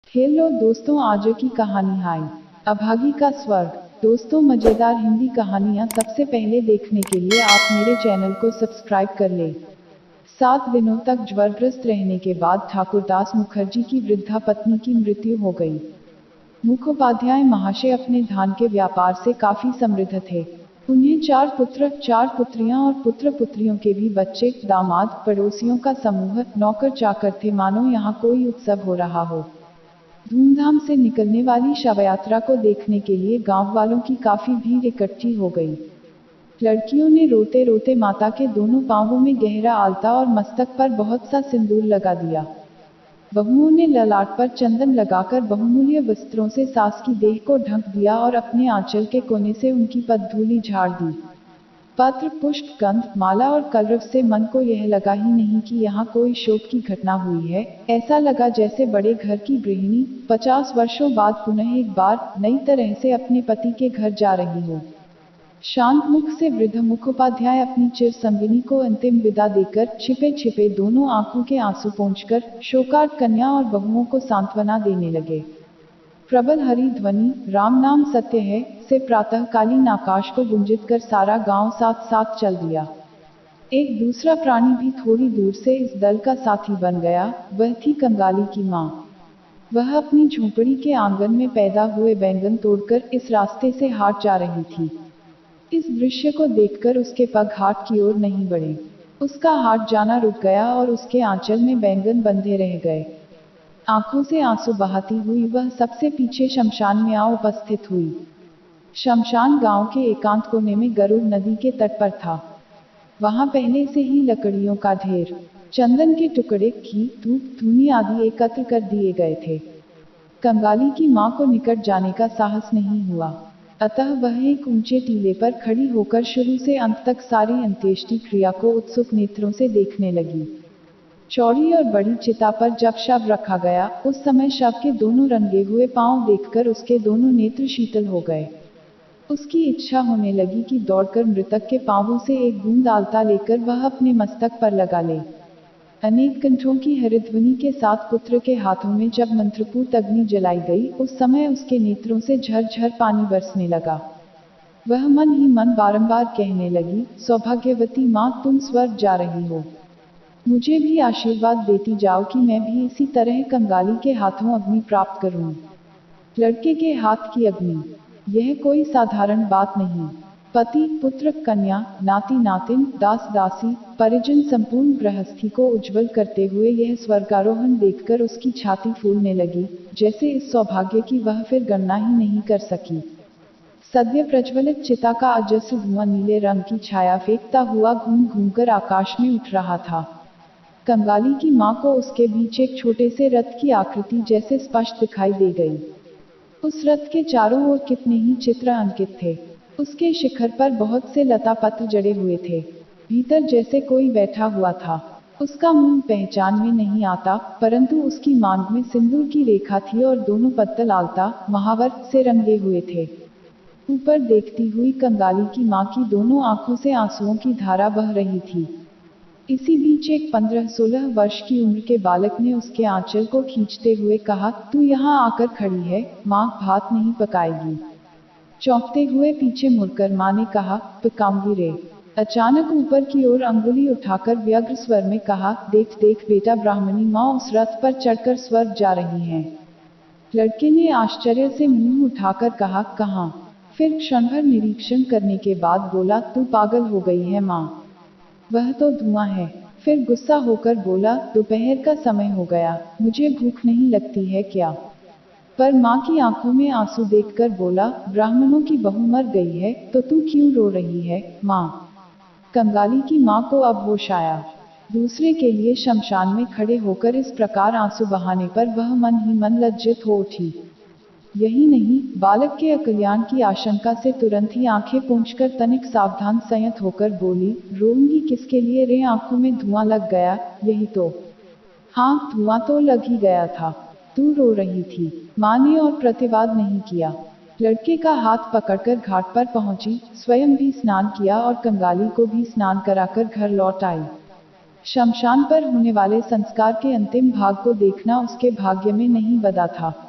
Hello दोस्तों, आज की कहानी हाय अभागी का स्वर्ग। दोस्तों, मजेदार हिंदी कहानियाँ सबसे पहले देखने के लिए आप मेरे चैनल को सब्सक्राइब कर ले। 7 दिनों तक ज्वरग्रस्त रहने के बाद ठाकुरदास मुखर्जी की वृद्धा पत्नी की मृत्यु हो गई। मुखोपाध्याय महाशय अपने धान के व्यापार से काफी समृद्ध थे। उन्हें 4 पुत्र, 4 पुत्रियां और पुत्र पुत्रियों के भी बच्चे, दामाद, पड़ोसियों का समूह, नौकर चाकर थे, मानो यहाँ कोई उत्सव हो रहा हो। धूमधाम से निकलने वाली शवयात्रा को देखने के लिए गांव वालों की काफी भीड़ इकट्ठी हो गई। लड़कियों ने रोते रोते माता के दोनों पांवों में गहरा आलता और मस्तक पर बहुत सा सिंदूर लगा दिया। बहुओं ने ललाट पर चंदन लगाकर बहुमूल्य वस्त्रों से सास की देह को ढक दिया और अपने आंचल के कोने से उनकी पदधूलि झाड़ दी। पत्र, पुष्प, गंध, माला और कलरव से मन को यह लगा ही नहीं कि यहाँ कोई शोक की घटना हुई है। ऐसा लगा जैसे बड़े घर की गृहिणी 50 वर्षों बाद पुनः एक बार नई तरह से अपने पति के घर जा रही हो। शांत मुख से वृद्ध मुखोपाध्याय अपनी चिर संगिनी को अंतिम विदा देकर छिपे छिपे दोनों आंखों के आंसू पोंछकर शोकार्त कन्या और बहुओं को सांत्वना देने लगे। प्रबल हरि ध्वनि, राम नाम सत्य है, से प्रातःकालीन आकाश को गुंजित कर सारा गांव साथ साथ चल दिया। एक दूसरा प्राणी भी थोड़ी दूर से इस दल का साथी बन गया। वह थी कंगाली की माँ। वह अपनी झोंपड़ी के आंगन में पैदा हुए बैंगन तोड़कर इस रास्ते से हाट जा रही थी। इस दृश्य को देखकर उसके पग हाट की ओर नहीं बढ़े। उसका हाट जाना रुक गया और उसके आंचल में बैंगन बंधे रह गए। आंखों से आंसू बहाती हुई वह सबसे पीछे शमशान में आ उपस्थित हुई। शमशान गांव के एकांत कोने में गरुड़ नदी के तट पर था। वहां पहले से ही लकड़ियों का ढेर, चंदन के टुकड़े, घी, धूप, धूनी आदि एकत्र कर दिए गए थे। कंगाली की मां को निकट जाने का साहस नहीं हुआ, अतः वह एक ऊंचे टीले पर खड़ी होकर शुरू से अंत तक सारी अंत्येष्टि क्रिया को उत्सुक नेत्रों से देखने लगी। चौड़ी और बड़ी चिता पर जब शव रखा गया, उस समय शव के दोनों रंगे हुए पांव देखकर उसके दोनों नेत्र शीतल हो गए। उसकी इच्छा होने लगी कि दौड़कर मृतक के पांवों से एक बूंद आलता लेकर वह अपने मस्तक पर लगा ले। अनेक कंठों की हरिध्वनि के साथ पुत्र के हाथों में जब मंत्रपूत अग्नि जलाई गई, उस समय उसके नेत्रों से झरझर पानी बरसने लगा। वह मन ही मन बारंबार कहने लगी, सौभाग्यवती माँ, तुम स्वर्ग जा रही हो। मुझे भी आशीर्वाद देती जाओ कि मैं भी इसी तरह कंगाली के हाथों अग्नि प्राप्त करूं। लड़के के हाथ की अग्नि, यह कोई साधारण बात नहीं। पति, पुत्र, कन्या, नाती नातिन, दास दासी, परिजन, संपूर्ण गृहस्थी को उज्जवल करते हुए यह स्वर्गारोहण देखकर उसकी छाती फूलने लगी, जैसे इस सौभाग्य की वह फिर गणना ही नहीं कर सकी। सद्य प्रज्वलित चिता का अजस्र धुआं नीले रंग की छाया फेंकता हुआ घूम घूमकर आकाश में उठ रहा था। कंगाली की मां को उसके बीच एक छोटे से रथ की आकृति जैसे स्पष्ट दिखाई दे गई। उस रथ के चारों ओर कितने ही चित्र अंकित थे। उसके शिखर पर बहुत से लता पत्र जड़े हुए थे। भीतर जैसे कोई बैठा हुआ था। उसका मुंह पहचान में नहीं आता, परंतु उसकी मांग में सिंदूर की रेखा थी और दोनों पत्तल आलता, महावर से रंगे हुए थे। ऊपर देखती हुई कंगाली की मां की दोनों आंखों से आंसुओं की धारा बह रही थी। इसी बीच एक 15-16 वर्ष की उम्र के बालक ने उसके आंचल को खींचते हुए कहा, तू यहाँ आकर खड़ी है, माँ भात नहीं पकाएगी। चौंकते हुए पीछे मुड़कर माँ ने कहा, पकाऊंगी रे। अचानक ऊपर की ओर अंगुली उठाकर व्यग्र स्वर में कहा, देख देख बेटा, ब्राह्मणी माँ उस रथ पर चढ़कर स्वर्ग जा रही हैं। लड़के ने आश्चर्य से मुंह उठाकर कहा, कहाँ? फिर क्षणभर निरीक्षण करने के बाद बोला, तू पागल हो गई है माँ, वह तो धुआं है। फिर गुस्सा होकर बोला, दोपहर का समय हो गया, मुझे भूख नहीं लगती है क्या? पर माँ की आंखों में आंसू देखकर बोला, ब्राह्मणों की बहू मर गई है, तो तू क्यों रो रही है, माँ? कंगाली की माँ को अब होश आया। दूसरे के लिए शमशान में खड़े होकर इस प्रकार आंसू बहाने पर वह मन ही मन लज्जित हो उठी। यही नहीं, बालक के अकल्याण की आशंका से तुरंत ही आंखें पोंछकर तनिक सावधान संयत होकर बोली, रोऊंगी किसके लिए रे? आंखों में धुआं लग गया, यही तो। हाँ, धुआं तो लग ही गया था, तू रो रही थी। माँ ने और प्रतिवाद नहीं किया। लड़के का हाथ पकड़कर घाट पर पहुंची, स्वयं भी स्नान किया और कंगाली को भी स्नान कराकर घर लौट आई। शमशान पर होने वाले संस्कार के अंतिम भाग को देखना उसके भाग्य में नहीं बंधा था।